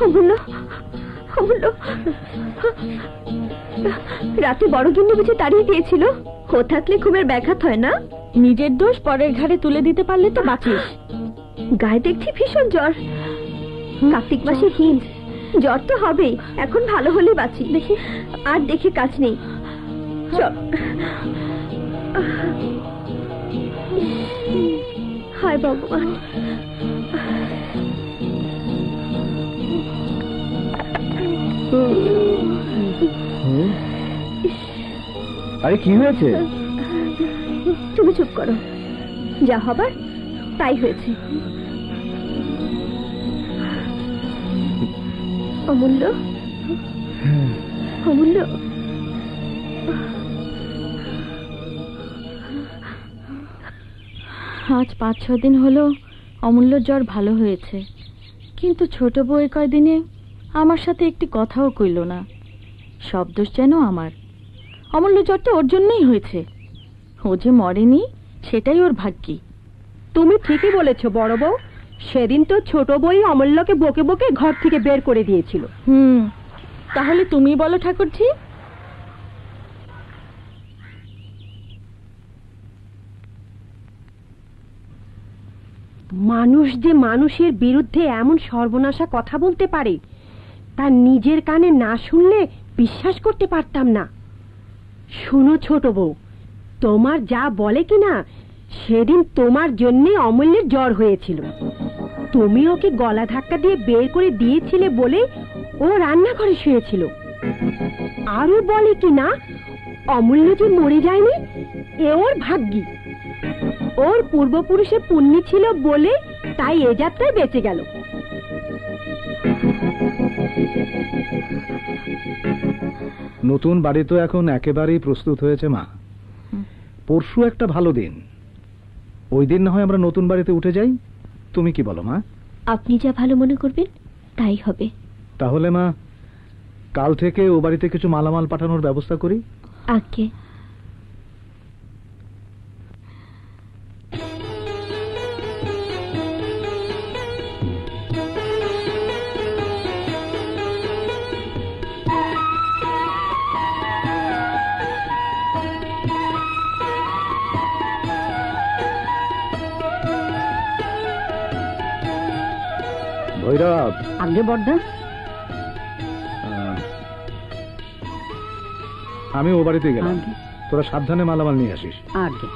অমূল্য, অমূল্য রাতে বড় গিন্নি বুঝে তাড়িয়ে দিয়েছিল। ও থাকলে ঘুমের ব্যাঘাত হয় না। নিজের দোষ পরের ঘাড়ে তুলে দিতে পারলে তো বাঁচিস। গায়ে দেখছি ভীষণ জ্বর। কার্তিক মাসে হিন্দ, জ্বর তো হবেই। এখন ভালো হলে বাঁচি। দেখি আর দেখে কাজ নেই। চল। হায় ভগবান। আরে কি হয়েছে? তুমি চুপ করো, যা হবার তাই হয়েছে। অমূল্য, অমূল্য, আজ 5-6 দিন হলো অমূল্যর জ্বর ভালো হয়েছে, কিন্তু ছোট বউ কয়দিনে আমার সাথে একটি কথাও কইল না। সব দোষ যেন আমার। অমূল্য জ্বরটা ওর জন্যই হয়েছে। ও যে মরেনি সেটাই ওর ভাগ্যি। তুমি ঠিকই বলেছ বড় বউ। সেদিন তো ছোট বই অমূল্যকে বকে বকে ঘর থেকে বের করে দিয়েছিল। তাহলে তুমি বলো ঠাকুরজি। মানুষ যে মানুষের বিরুদ্ধে এমন সর্বনাশা কথা বলতে পারে তা নিজের কানে না শুনলে বিশ্বাস করতে পারতাম না। শুনো ছোট বউ, তোমার যা বলে কিনা সেদিন তোমার জন্যে অমূল্যের জ্বর হয়েছিল। তুমি ওকে গলা ধাক্কা দিয়ে বের করে দিয়েছিলে বলে ও রান্নাঘরে শুয়েছিল। আরো বলে কিনা অমূল্য যে মরে যায়নি এ ওর ভাগ্যি। ওর পূর্বপুরুষে পুণ্যি ছিল বলে তাই এ যাত্রায় বেঁচে গেল। নতুন বাড়ি তো এখন একেবারেই প্রস্তুত হয়েছে মা। পরশু একটা ভালো দিন, ওই দিন না হয় আমরা নতুন বাড়িতে উঠে যাই। তুমি কি বলো মা? আপনি যা ভালো মনে করবেন তাই হবে। তাহলে মা কাল থেকে ও বাড়িতে কিছু মালামাল পাঠানোর ব্যবস্থা করি। আগে ভৈরব। আগে বড়দা, আমি ও বাড়িতে গেলাম, তোরা সাবধানে মালামাল নিয়ে আসিস। আগে